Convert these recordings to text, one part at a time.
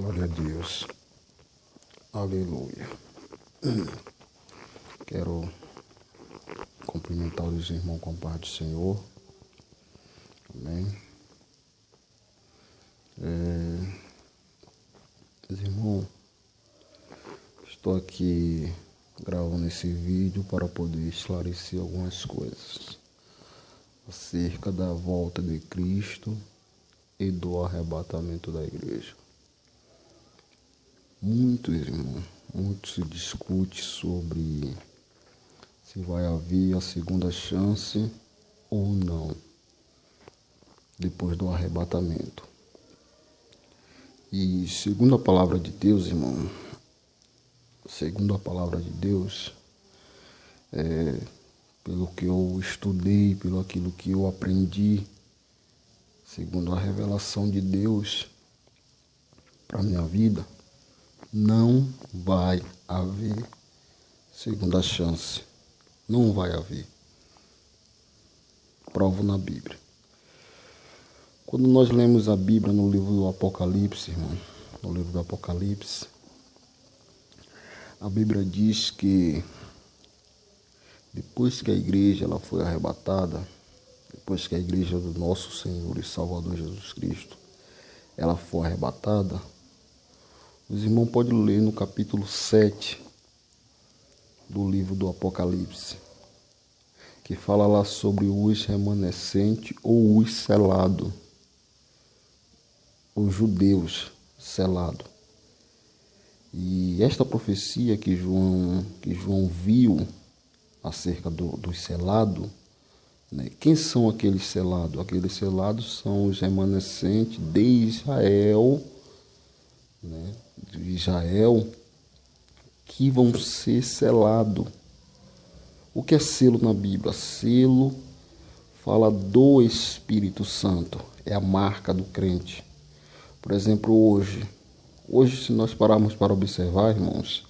Glória a Deus. Aleluia. Quero cumprimentar os irmãos com a paz do Senhor. Amém. Irmão, estou aqui gravando esse vídeo para poder esclarecer algumas coisas acerca da volta de Cristo e do arrebatamento da igreja. Muito se discute sobre se vai haver a segunda chance ou não depois do arrebatamento. E segundo a palavra de Deus, irmão, pelo que eu estudei, pelo aquilo que eu aprendi, segundo a revelação de Deus para a minha vida, não vai haver segunda chance. Não vai haver. Provo na Bíblia. Quando nós lemos a Bíblia no livro do Apocalipse, irmão, no livro do Apocalipse, a Bíblia diz que depois que a igreja ela foi arrebatada, depois que a igreja do nosso Senhor e Salvador Jesus Cristo, ela foi arrebatada, os irmãos podem ler no capítulo 7 do livro do Apocalipse, que fala lá sobre os remanescentes ou os selados, os judeus selados. E esta profecia que João viu acerca dos selados, né? Quem são aqueles selados? Aqueles selados são os remanescentes de Israel, né? De Israel, que vão ser selados. O que é selo na Bíblia? Selo fala do Espírito Santo, é a marca do crente. Por exemplo, hoje se nós pararmos para observar, irmãos,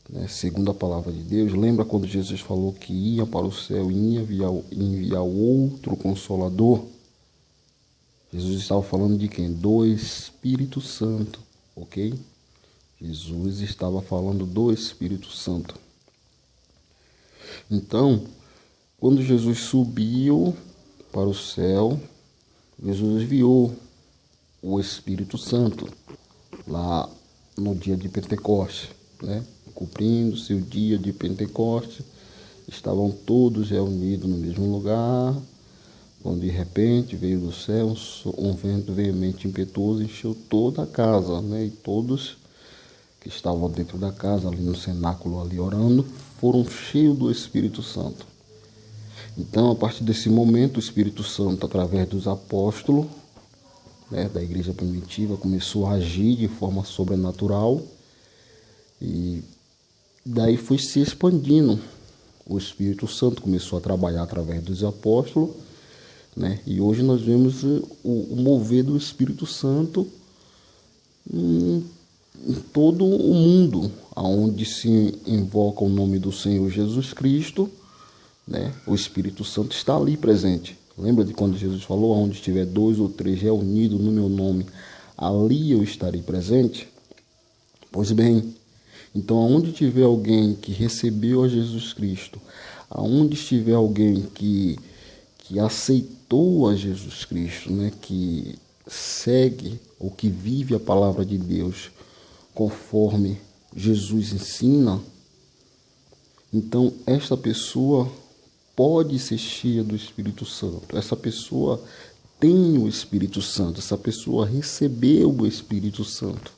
né, segundo a palavra de Deus, lembra quando Jesus falou que ia para o céu e ia enviar outro Consolador? Jesus estava falando de quem? Do Espírito Santo, ok? Jesus estava falando do Espírito Santo. Então, quando Jesus subiu para o céu, Jesus enviou o Espírito Santo lá no dia de Pentecostes, né? Cumprindo-se o dia de Pentecostes, estavam todos reunidos no mesmo lugar, quando de repente veio do céu um vento veemente impetuoso, encheu toda a casa, né? E todos que estavam dentro da casa, ali no cenáculo, ali orando, foram cheios do Espírito Santo. Então, a partir desse momento, o Espírito Santo, através dos apóstolos, né, da igreja primitiva, começou a agir de forma sobrenatural e daí foi se expandindo. O Espírito Santo começou a trabalhar através dos apóstolos, né, e hoje nós vemos o mover do Espírito Santo em todo o mundo, aonde se invoca o nome do Senhor Jesus Cristo, né? O Espírito Santo está ali presente. Lembra de quando Jesus falou, onde estiver 2 ou 3 reunidos no meu nome, ali eu estarei presente? Pois bem, então aonde tiver alguém que recebeu a Jesus Cristo, aonde estiver alguém que aceitou a Jesus Cristo, né? Que segue ou que vive a palavra de Deus conforme Jesus ensina, então esta pessoa pode ser cheia do Espírito Santo. Essa pessoa tem o Espírito Santo. Essa pessoa recebeu o Espírito Santo.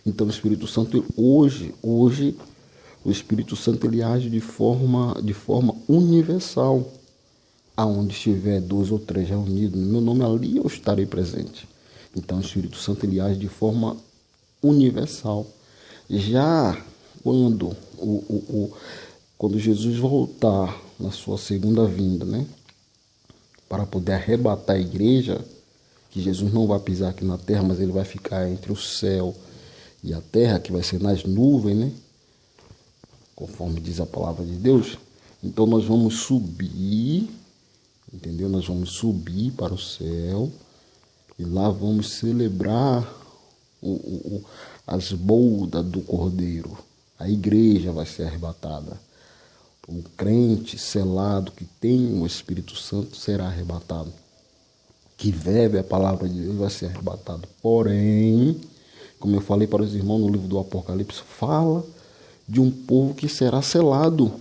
Então o Espírito Santo hoje o Espírito Santo ele age de forma universal. Aonde estiver 2 ou 3 reunidos no meu nome, ali eu estarei presente. Então o Espírito Santo ele age de forma universal. Já quando Jesus voltar na sua segunda vinda, né, para poder arrebatar a igreja, que Jesus não vai pisar aqui na terra, mas ele vai ficar entre o céu e a terra, que vai ser nas nuvens, né, conforme diz a palavra de Deus. Então nós vamos subir, entendeu? Nós vamos subir para o céu E lá vamos celebrar as bodas do Cordeiro. A igreja vai ser arrebatada. O crente selado que tem o Espírito Santo será arrebatado. Que vive a palavra de Deus vai ser arrebatado. Porém, como eu falei para os irmãos no livro do Apocalipse, fala de um povo que será selado.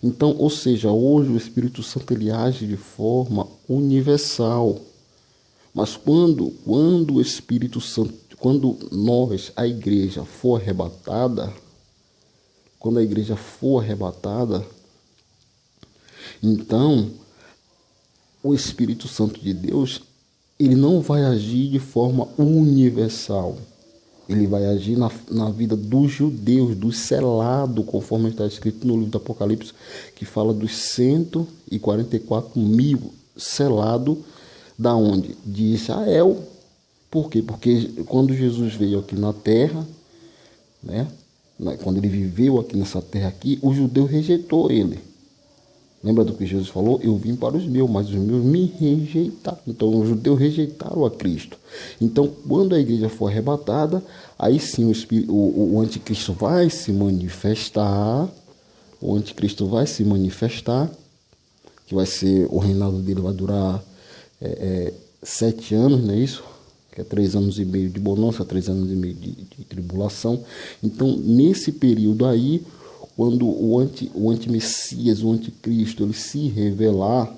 Então, ou seja, hoje o Espírito Santo ele age de forma universal. Mas quando o Espírito Santo, quando nós, a igreja, for arrebatada, então o Espírito Santo de Deus, ele não vai agir de forma universal. Ele vai agir na vida dos judeus, dos selados, conforme está escrito no livro do Apocalipse, que fala dos 144 mil selados, da onde? De Israel. Por quê? Porque quando Jesus veio aqui na terra, né? Quando ele viveu aqui nessa terra aqui, o judeu rejeitou ele. Lembra do que Jesus falou? Eu vim para os meus, mas os meus me rejeitaram. Então, os judeus rejeitaram a Cristo. Então, quando a igreja for arrebatada, aí sim o anticristo vai se manifestar. O anticristo vai se manifestar, que vai ser, o reinado dele vai durar 7 anos, não é isso? Que é 3 anos e meio de bonança, 3 anos e meio de tribulação. Então, nesse período aí, quando o anti-Messias, o anticristo, ele se revelar,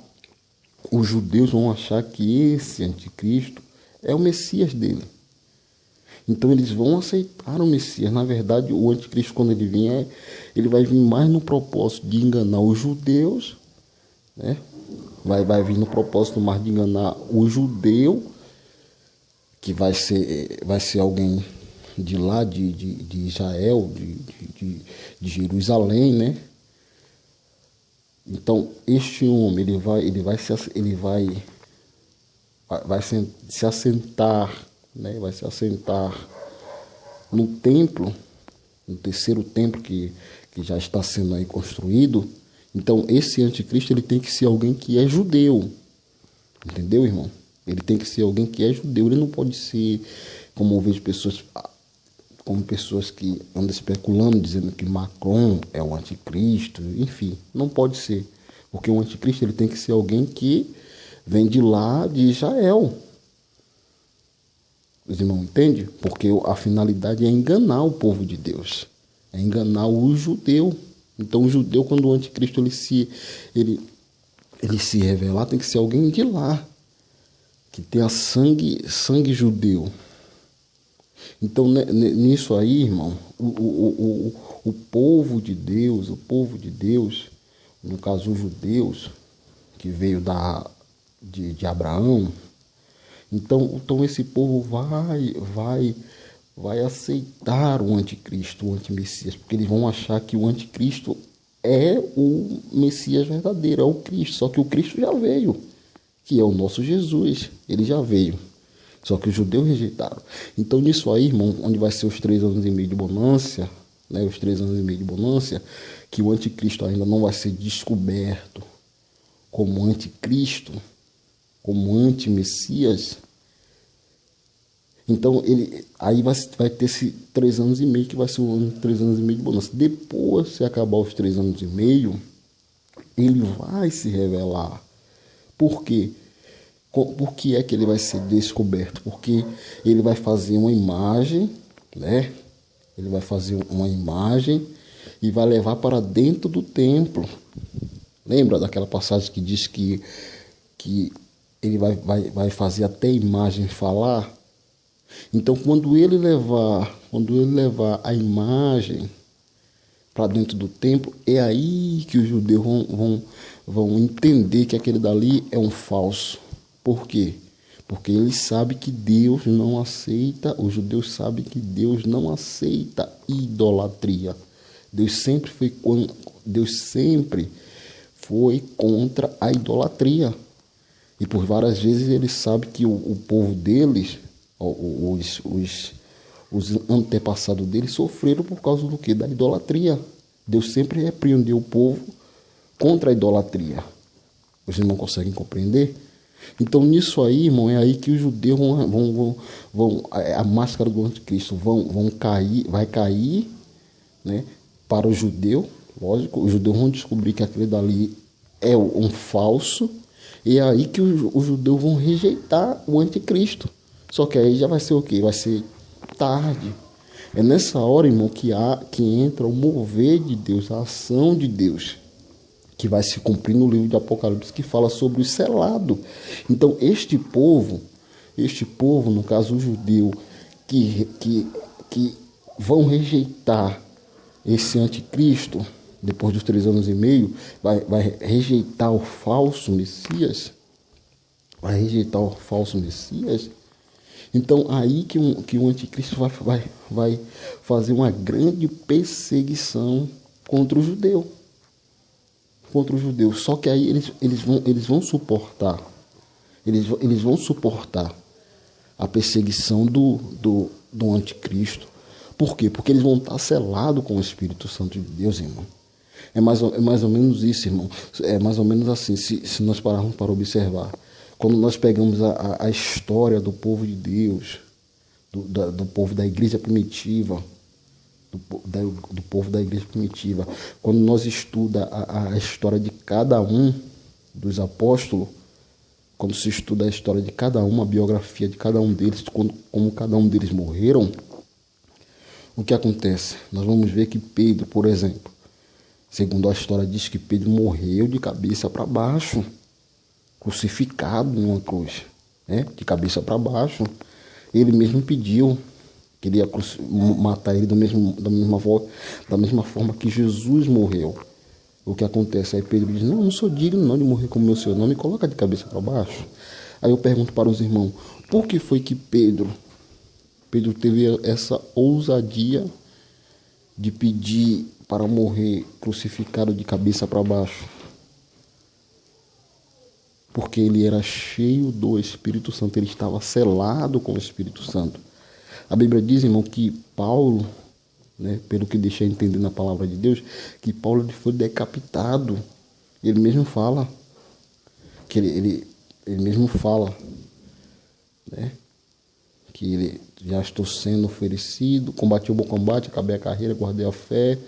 os judeus vão achar que esse anticristo é o Messias dele. Então eles vão aceitar o Messias. Na verdade, o anticristo, quando ele vier, ele vai vir mais no propósito de enganar os judeus, né? Vai vir no propósito mais de enganar o judeu, que vai ser alguém de lá, de Israel, de Jerusalém, né? Então, este homem, ele vai se assentar, né? Vai se assentar no templo, no terceiro templo que já está sendo aí construído. Então, esse anticristo, ele tem que ser alguém que é judeu. Entendeu, irmão? Ele tem que ser alguém que é judeu. Ele não pode ser, como eu vejo pessoas que andam especulando, dizendo que Macron é o anticristo. Enfim, não pode ser. Porque o anticristo, ele tem que ser alguém que vem de lá, de Israel. Os irmãos entendem? Porque a finalidade é enganar o povo de Deus. É enganar o judeu. Então, o judeu, quando o anticristo ele se revelar, tem que ser alguém de lá, que tenha sangue judeu. Então, nisso aí, irmão, o povo de Deus, no caso os judeus, que veio de Abraão, então esse povo vai aceitar o anticristo, o antimessias, porque eles vão achar que o anticristo é o Messias verdadeiro, é o Cristo, só que o Cristo já veio, que é o nosso Jesus, ele já veio. Só que os judeus rejeitaram. Então, nisso aí, irmão, onde vai ser os 3 anos e meio de bonança, né, os 3 anos e meio de bonança, que o anticristo ainda não vai ser descoberto como anticristo, como antimessias. Então, aí vai ter esse 3 anos e meio, que vai ser o ano 3 anos e meio de bonança. Depois, se acabar os 3 anos e meio, ele vai se revelar. Por quê? Por que é que ele vai ser descoberto? Porque ele vai fazer uma imagem, né? Ele vai fazer uma imagem e vai levar para dentro do templo. Lembra daquela passagem que diz que ele vai fazer até a imagem falar? Então, quando ele levar a imagem para dentro do templo, é aí que os judeus vão entender que aquele dali é um falso. Por quê? Porque eles sabem que Deus não aceita, os judeus sabem que Deus não aceita idolatria. Deus sempre foi contra a idolatria. E por várias vezes eles sabem que o povo deles, os antepassados deles, sofreram por causa do quê? Da idolatria. Deus sempre repreendeu o povo contra a idolatria. Vocês não conseguem compreender? Então, nisso aí, irmão, é aí que os judeus a máscara do anticristo vão cair, vai cair, né, para o judeu, lógico, os judeus vão descobrir que aquele dali é um falso, e é aí que os judeus vão rejeitar o anticristo. Só que aí já vai ser o quê? Vai ser tarde. É nessa hora, irmão, que entra o mover de Deus, a ação de Deus, que vai se cumprir no livro de Apocalipse, que fala sobre o selado. Então, este povo, no caso o judeu, que vão rejeitar esse anticristo, depois dos 3 anos e meio, vai rejeitar o falso Messias, Então, aí que o anticristo vai fazer uma grande perseguição contra o judeu. Só que aí eles vão suportar. Eles vão suportar a perseguição do anticristo. Por quê? Porque eles vão estar selados com o Espírito Santo de Deus, irmão. É mais ou menos isso, irmão. É mais ou menos assim, se nós pararmos para observar. Quando nós pegamos a história do povo de Deus, do povo da igreja primitiva, do povo da igreja primitiva, quando nós estudamos a história de cada um dos apóstolos, quando se estuda a história de cada um, a biografia de cada um deles, como cada um deles morreram, o que acontece? Nós vamos ver que Pedro, por exemplo, segundo a história diz que Pedro morreu de cabeça para baixo, crucificado em uma cruz, né? De cabeça para baixo. Ele mesmo pediu, queria matar ele da mesma forma que Jesus morreu. O que acontece? Aí Pedro diz, não sou digno não de morrer como meu Senhor, não me coloca de cabeça para baixo. Aí eu pergunto para os irmãos, por que foi que Pedro teve essa ousadia de pedir para morrer crucificado de cabeça para baixo? Porque ele era cheio do Espírito Santo, ele estava selado com o Espírito Santo. A Bíblia diz, irmão, que Paulo, né, pelo que deixa entender na palavra de Deus, que Paulo foi decapitado. Ele mesmo fala, ele mesmo fala, né, que ele já estou sendo oferecido, combati o bom combate, acabei a carreira, guardei a fé,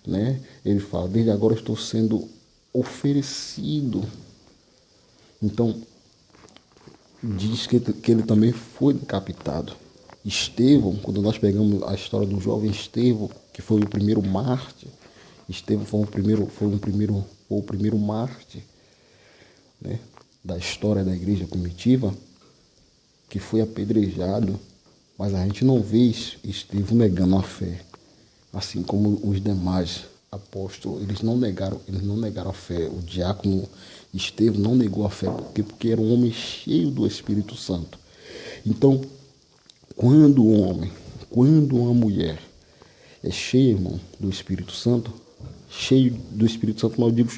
né? Ele fala, desde agora estou sendo oferecido. Então, diz que ele também foi decapitado. Estevão, quando nós pegamos a história do jovem Estevão, que foi o primeiro mártir, Estevão foi o primeiro mártir, né, da história da igreja primitiva, que foi apedrejado, mas a gente não vê Estevão negando a fé, assim como os demais apóstolos, eles não negaram a fé. O diácono Estevão não negou a fé, porque era um homem cheio do Espírito Santo. Então, quando uma mulher é cheia, irmão, do Espírito Santo, cheio do Espírito Santo, mas eu digo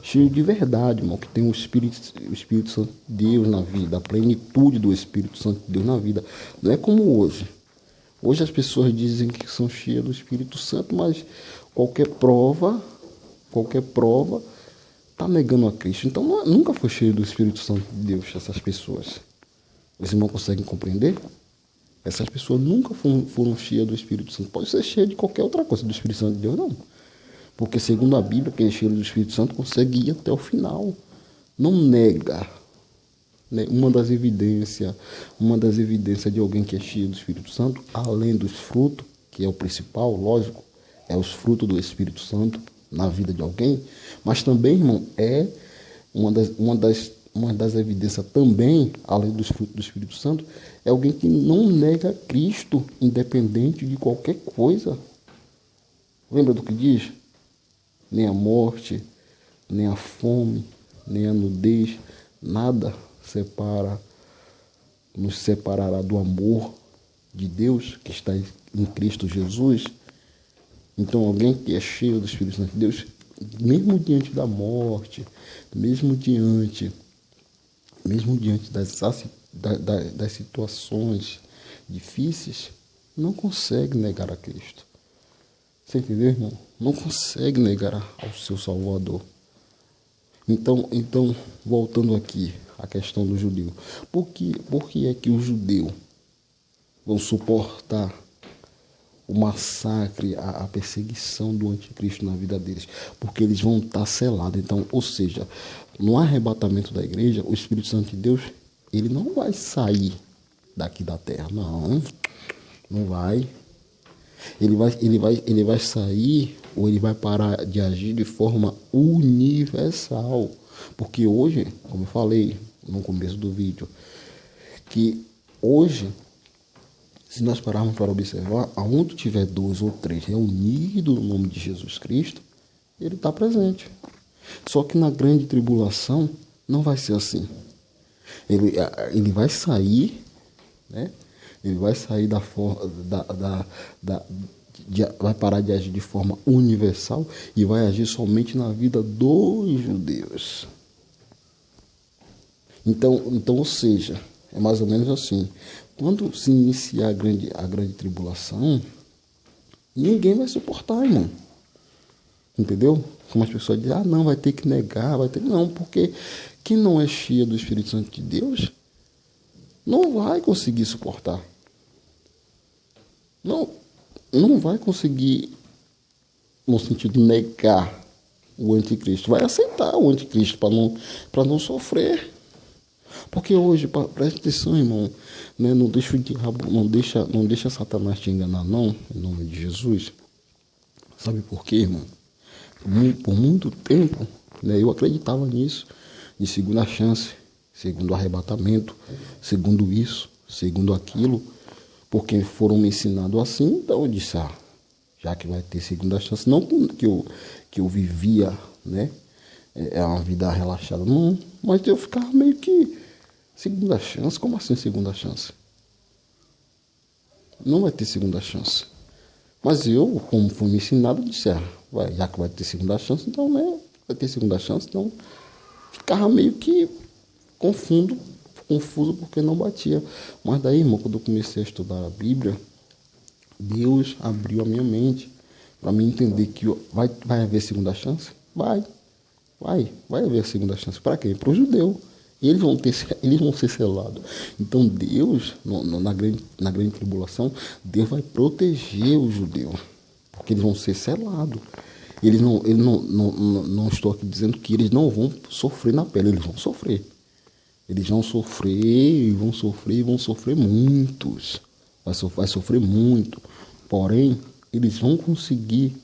cheio de verdade, irmão, que tem o Espírito Santo de Deus na vida, a plenitude do Espírito Santo de Deus na vida. Não é como hoje. Hoje as pessoas dizem que são cheias do Espírito Santo, mas qualquer prova está negando a Cristo. Então nunca foi cheio do Espírito Santo de Deus essas pessoas. Os irmãos conseguem compreender? Essas pessoas nunca foram cheias do Espírito Santo. Pode ser cheia de qualquer outra coisa, do Espírito Santo de Deus não. Porque segundo a Bíblia, quem é cheio do Espírito Santo consegue ir até o final. Não nega, né? Uma das evidências de alguém que é cheio do Espírito Santo, além dos frutos, que é o principal, lógico, é os frutos do Espírito Santo na vida de alguém, mas também, irmão, é uma das evidências também, além dos frutos do Espírito Santo, é alguém que não nega Cristo, independente de qualquer coisa. Lembra do que diz? Nem a morte, nem a fome, nem a nudez, nada nos separará do amor de Deus que está em Cristo Jesus. Então, alguém que é cheio do Espírito Santo de Deus, mesmo diante da morte, mesmo diante das situações difíceis, não consegue negar a Cristo. Você entendeu, irmão? Não consegue negar ao seu Salvador. Então, voltando aqui a questão do judeu. Por que é que os judeus vão suportar o massacre, a perseguição do anticristo na vida deles? Porque eles vão estar selados. Então, ou seja, no arrebatamento da igreja, o Espírito Santo de Deus, ele não vai sair daqui da terra. Não vai. Ele vai sair, ou ele vai parar de agir de forma universal. Porque hoje, como eu falei no começo do vídeo, que hoje, se nós pararmos para observar, aonde tiver 2 ou 3 reunidos no nome de Jesus Cristo, ele está presente. Só que na grande tribulação não vai ser assim. Ele vai sair, né? Ele vai sair da forma, vai parar de agir de forma universal e vai agir somente na vida dos judeus. Então, ou seja, é mais ou menos assim. Quando se iniciar a grande tribulação, ninguém vai suportar, irmão. Entendeu? Como as pessoas dizem, não, vai ter que negar, vai ter... Não, porque quem não é cheio do Espírito Santo de Deus não vai conseguir suportar. Não vai conseguir, no sentido de negar o anticristo. Vai aceitar o anticristo para não sofrer. Porque hoje, preste atenção, irmão, né? Não deixa o diabo, não deixa Satanás te enganar, não, em nome de Jesus. Sabe por quê, irmão? Por muito tempo, né, eu acreditava nisso, de segunda chance, segundo arrebatamento, segundo isso, segundo aquilo, porque foram me ensinados assim. Então eu disse, já que vai ter segunda chance, não que eu vivia, né, uma vida relaxada, não, mas eu ficava meio que, segunda chance, como assim segunda chance? Não vai ter segunda chance. Mas eu, como fui me ensinado, disse, já que vai ter segunda chance, então, né, vai ter segunda chance, então ficava meio que confuso porque não batia. Mas daí, irmão, quando eu comecei a estudar a Bíblia, Deus abriu a minha mente para mim entender que vai haver segunda chance? Vai haver segunda chance. Para quem? Para o judeu. Eles vão ser selados. Então Deus, na grande tribulação, Deus vai proteger o judeu, porque eles vão ser selados. Não estou aqui dizendo que eles não vão sofrer na pele, eles vão sofrer. Eles vão sofrer, vão sofrer muitos. Vai sofrer muito. Porém, eles vão conseguir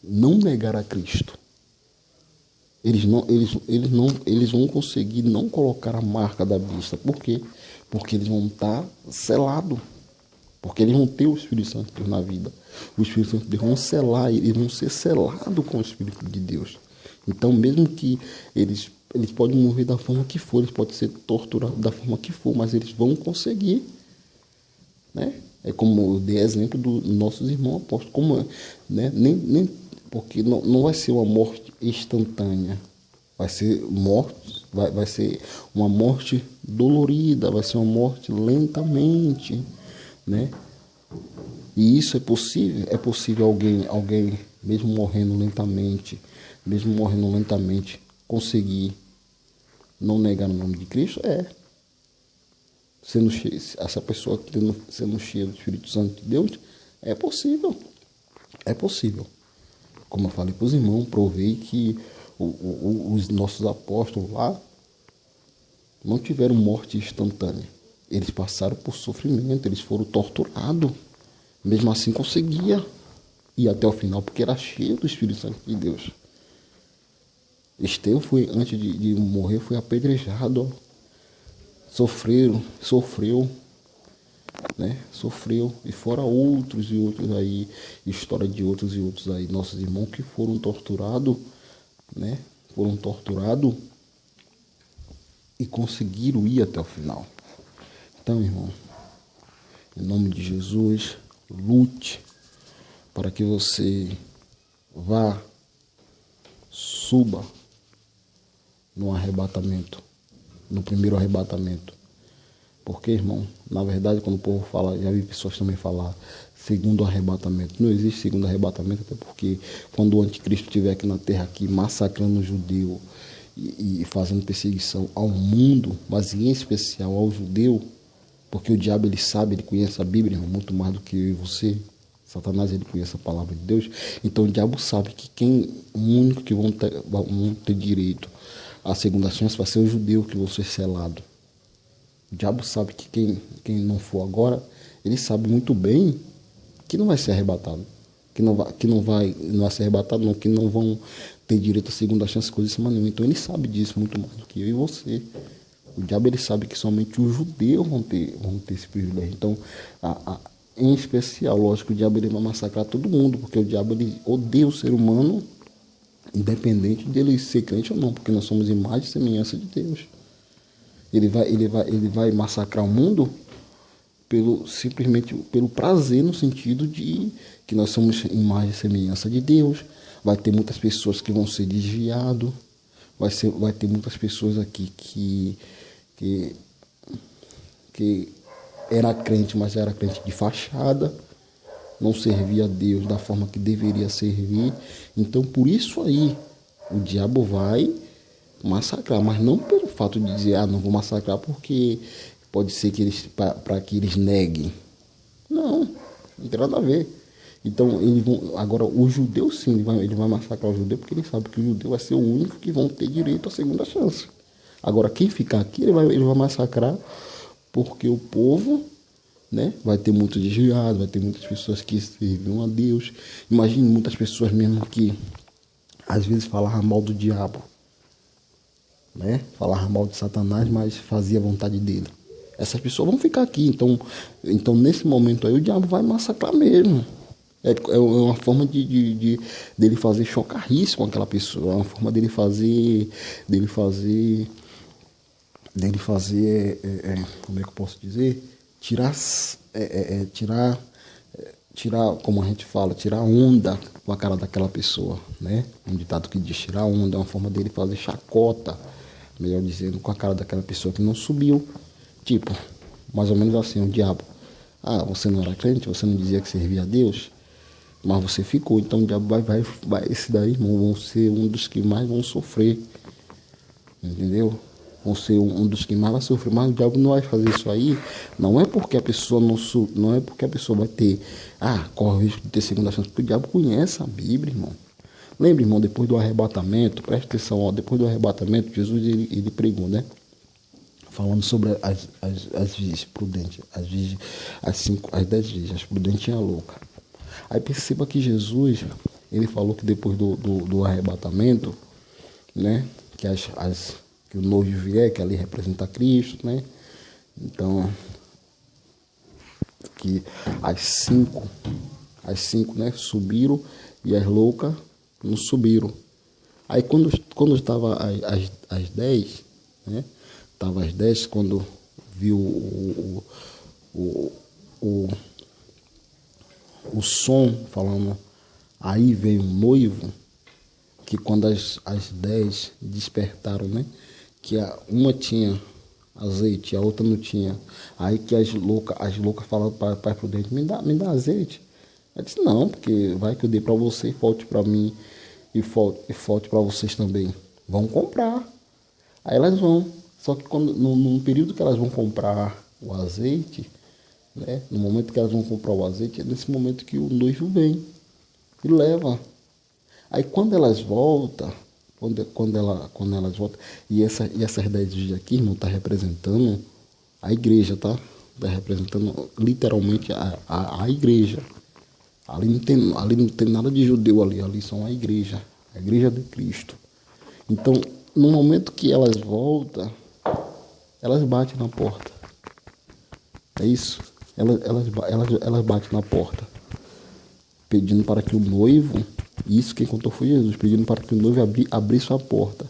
não negar a Cristo. Eles vão conseguir não colocar a marca da besta. Por quê? Porque eles vão estar selados. Porque eles vão ter o Espírito Santo de Deus na vida. O Espírito Santo de Deus vão selar, eles vão ser selados com o Espírito de Deus. Então, mesmo que eles podem morrer da forma que for, eles podem ser torturados da forma que for, mas eles vão conseguir, né? É como eu dei exemplo dos nossos irmãos apóstolos, como, né? Porque não vai ser uma morte instantânea, vai ser vai ser uma morte dolorida, vai ser uma morte lentamente, né? E isso é possível alguém mesmo morrendo lentamente, conseguir não negar o nome de Cristo? Essa pessoa sendo cheia do Espírito Santo de Deus, é possível. Como eu falei para os irmãos, provei que os nossos apóstolos lá não tiveram morte instantânea. Eles passaram por sofrimento, eles foram torturados. Mesmo assim conseguia ir até o final, porque era cheio do Espírito Santo de Deus. Estevão antes de morrer, foi apedrejado. Sofreu, né? Sofreu. E fora outros aí, história de outros e outros aí, nossos irmãos que foram torturados, né? Foram torturados e conseguiram ir até o final. Então, irmão, em nome de Jesus, lute para que você suba no arrebatamento, no primeiro arrebatamento, Porque, irmão, na verdade, quando o povo fala, já vi pessoas também falar segundo arrebatamento. Não existe segundo arrebatamento, até porque quando o anticristo estiver aqui na terra, aqui, massacrando o judeu e fazendo perseguição ao mundo, mas em especial ao judeu, porque o diabo, ele sabe, ele conhece a Bíblia, irmão, muito mais do que eu e você. Satanás, ele conhece a palavra de Deus. Então o diabo sabe que o único que vão ter direito à segunda chance vai ser o judeu que vão ser selados. O diabo sabe que quem não for agora, ele sabe muito bem que não vai ser arrebatado. Que não vai ser arrebatado, não, que não vão ter direito à segunda chance, coisa assim, nenhuma. Então ele sabe disso muito mais do que eu e você. O diabo, ele sabe que somente os judeus vão ter esse privilégio. Então, em especial, lógico, o diabo, ele vai massacrar todo mundo, porque o diabo, ele odeia o ser humano, independente dele ser crente ou não, porque nós somos imagem e semelhança de Deus. Ele vai massacrar o mundo simplesmente pelo prazer, no sentido de que nós somos imagem e semelhança de Deus. Vai ter muitas pessoas que vão ser desviadas, vai ter muitas pessoas aqui que era crente, mas era crente de fachada, não servia a Deus da forma que deveria servir. Então, por isso aí, o diabo vai massacrar, mas não pelo fato de dizer, não vou massacrar porque pode ser que para que eles neguem. Não tem nada a ver. Então, agora o judeu sim, ele vai massacrar o judeu, porque ele sabe que o judeu vai ser o único que vão ter direito à segunda chance. Agora, quem ficar aqui, ele vai massacrar, porque o povo, né, vai ter muito desviado, vai ter muitas pessoas que serviam a Deus. Imagine muitas pessoas mesmo que às vezes falavam mal do diabo, né? Falavam mal de Satanás, mas fazia a vontade dele. Essas pessoas vão ficar aqui. Então nesse momento aí, o diabo vai massacrar mesmo. É uma forma dele fazer chocarrice com aquela pessoa. É uma forma dele fazer como é que eu posso dizer? Tirar, como a gente fala, tirar onda com a cara daquela pessoa, né? Um ditado que diz tirar onda é uma forma dele fazer chacota, melhor dizendo, com a cara daquela pessoa que não subiu. Tipo, mais ou menos assim, o diabo. Você não era crente, você não dizia que servia a Deus, mas você ficou. Então o diabo vai esse daí, irmão, vão ser um dos que mais vão sofrer. Entendeu? Vão ser um dos que mais vai sofrer, mas o diabo não vai fazer isso aí, não é porque a pessoa não é porque a pessoa vai ter, corre o risco de ter segunda chance, porque o diabo conhece a Bíblia, irmão. Lembra, irmão, depois do arrebatamento, presta atenção, depois do arrebatamento, Jesus, ele pregou, né? Falando sobre as virgens prudentes, as 10 virgens, a prudente e a louca. Aí perceba que Jesus, ele falou que depois do arrebatamento, né, que o noivo vier, que ali representa Cristo, né? Então, que as cinco, né, subiram e as loucas não subiram. Aí quando estava as 10, né? Estava às 10, quando viu o som falando, aí veio um noivo, que quando as 10 despertaram, né? Que uma tinha azeite, a outra não tinha. Aí que as loucas falaram para Prudente, me dá azeite. Ela disse, não, porque vai que eu dei para você e falte para mim e falte para vocês também. Vão comprar. Aí elas vão. Só que no período que elas vão comprar o azeite, né? No momento que elas vão comprar o azeite, é nesse momento que o noivo vem e leva. Aí quando elas voltam, quando elas voltam, e essas 10 dias aqui, irmão, tá representando a igreja, tá? Tá representando literalmente a igreja. Ali não tem nada de judeu ali são a igreja de Cristo. Então, no momento que elas voltam, elas batem na porta. É isso? Elas batem na porta, pedindo para que o noivo, isso quem contou foi Jesus, pedindo para que o noivo abrisse a porta.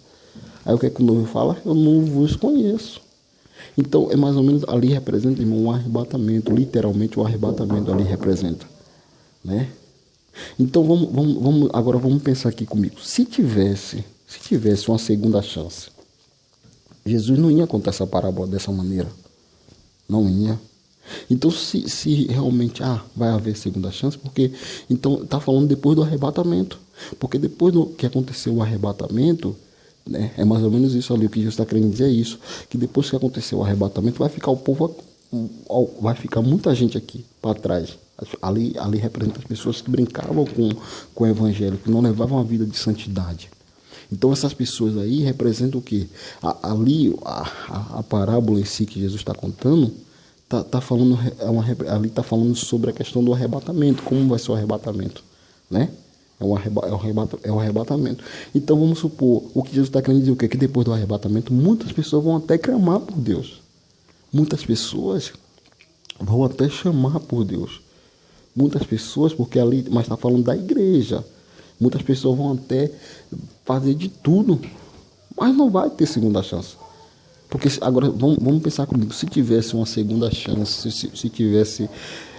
Aí o que é que o noivo fala? Eu não vos conheço. Então, é mais ou menos, ali representa, irmão, um arrebatamento, literalmente o arrebatamento ali representa, né? Então, agora vamos pensar aqui comigo. Se tivesse uma segunda chance, Jesus não ia contar essa parábola dessa maneira. Não ia. Então, se realmente vai haver segunda chance, porque então está falando depois do arrebatamento. Porque depois do que aconteceu o arrebatamento, né, é mais ou menos isso ali, o que Jesus está querendo dizer é isso, que depois que aconteceu o arrebatamento, vai ficar o povo, vai ficar muita gente aqui para trás. Ali representa as pessoas que brincavam com o evangelho, que não levavam a vida de santidade. Então essas pessoas aí representam o quê? A parábola em si que Jesus está contando, tá falando, ali está falando sobre a questão do arrebatamento, como vai ser o arrebatamento, né? É o arrebatamento. Então vamos supor, o que Jesus está querendo dizer o quê? Que depois do arrebatamento, muitas pessoas vão até clamar por Deus. Muitas pessoas vão até chamar por Deus. Muitas pessoas, porque ali, mas está falando da igreja. Muitas pessoas vão até fazer de tudo, mas não vai ter segunda chance. Porque agora, vamos pensar comigo, se tivesse uma segunda chance, se tivesse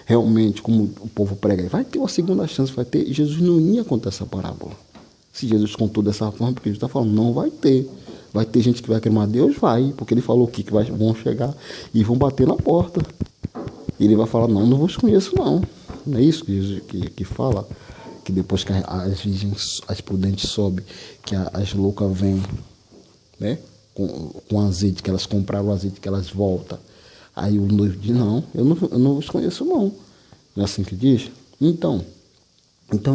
realmente, como o povo prega, vai ter uma segunda chance, vai ter, Jesus não ia contar essa parábola. Se Jesus contou dessa forma, porque Jesus está falando, não vai ter. Vai ter gente que vai queimar Deus? Vai, porque ele falou que vão chegar e vão bater na porta. E ele vai falar, não vos conheço não. Não é isso que Jesus que fala? Que depois que as virgens, as prudentes sobem, que as loucas vêm, né? Com azeite, que elas compraram o azeite, que elas voltam. Aí o noivo diz, não, eu não os conheço não. Não é assim que diz? Então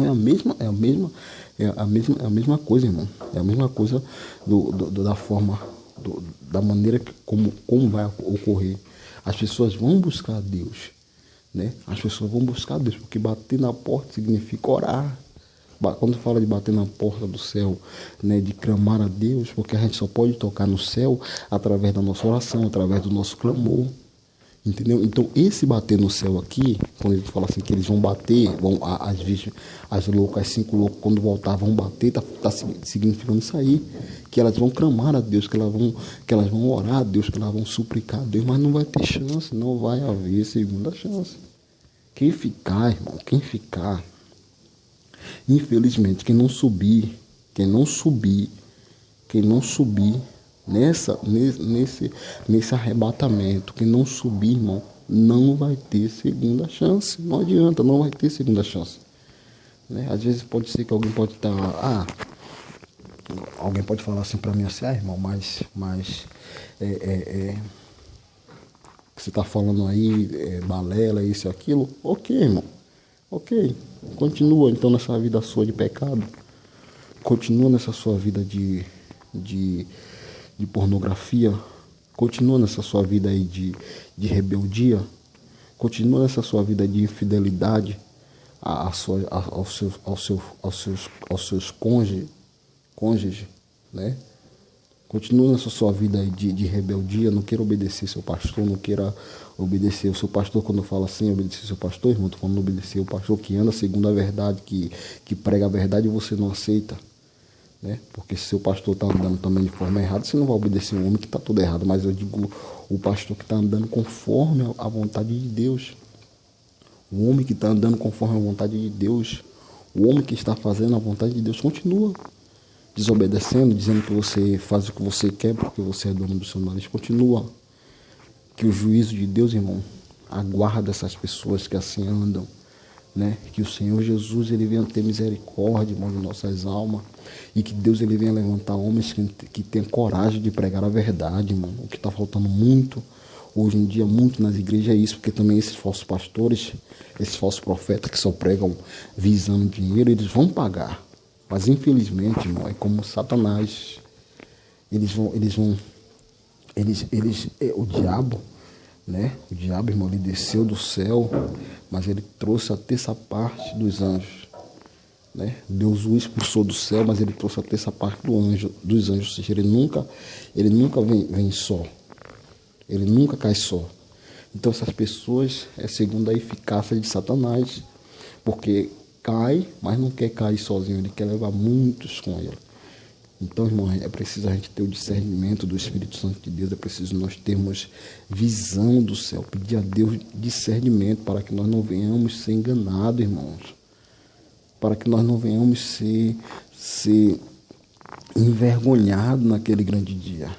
é a mesma coisa, irmão. É a mesma coisa da forma, da maneira como vai ocorrer. As pessoas vão buscar Deus, né? As pessoas vão buscar Deus, porque bater na porta significa orar. Quando fala de bater na porta do céu, né, de clamar a Deus, porque a gente só pode tocar no céu através da nossa oração, através do nosso clamor. Entendeu? Então, esse bater no céu aqui, quando ele fala assim que eles vão bater, as virgens, as loucas, as 5 loucas, quando voltar, vão bater, tá significando isso aí. Que elas vão clamar a Deus, que elas vão orar a Deus, que elas vão suplicar a Deus, mas não vai ter chance, não vai haver segunda chance. Quem ficar, irmão, infelizmente, quem não subir nesse arrebatamento, quem não subir, irmão, não vai ter segunda chance. Não adianta, não vai ter segunda chance. Né? Às vezes pode ser que alguém pode estar... alguém pode falar assim para mim assim, irmão, mas você está falando aí, balela, isso e aquilo. Ok, irmão. Ok. Continua então nessa vida sua de pecado. Continua nessa sua vida de pornografia. Continua nessa sua vida aí de rebeldia. Continua nessa sua vida de infidelidade aos seus cônjuges, né? Continua nessa sua vida aí de rebeldia, não queira obedecer seu pastor, não queira obedecer o seu pastor. Quando eu falo assim, obedecer seu pastor, irmão, estou falando obedecer o pastor que anda segundo a verdade, que prega a verdade e você não aceita, né? Porque se seu pastor está andando também de forma errada, você não vai obedecer um homem que está tudo errado, mas eu digo o pastor que está andando conforme a vontade de Deus. O homem que está andando conforme a vontade de Deus, o homem que está fazendo a vontade de Deus, continua desobedecendo, dizendo que você faz o que você quer porque você é dono do seu nariz. Continua. Que o juízo de Deus, irmão, aguarda essas pessoas que assim andam, né? Que o Senhor Jesus, ele venha ter misericórdia, irmão, de nossas almas, e que Deus, ele venha levantar homens que tenham coragem de pregar a verdade, irmão. O que está faltando muito hoje em dia, muito nas igrejas, é isso, porque também esses falsos pastores, esses falsos profetas que só pregam visando dinheiro, eles vão pagar. Mas infelizmente, irmão, é como Satanás. O diabo, né? O diabo, irmão, ele desceu do céu, mas ele trouxe a terça parte dos anjos, né? Deus o expulsou do céu, mas ele trouxe a terça parte dos anjos. Ou seja, ele nunca vem só. Ele nunca cai só. Então essas pessoas é segundo a eficácia de Satanás, porque cai, mas não quer cair sozinho, ele quer levar muitos com ele. Então, irmão, é preciso a gente ter o discernimento do Espírito Santo de Deus, é preciso nós termos visão do céu, pedir a Deus discernimento para que nós não venhamos ser enganados, irmãos, para que nós não venhamos ser envergonhados naquele grande dia.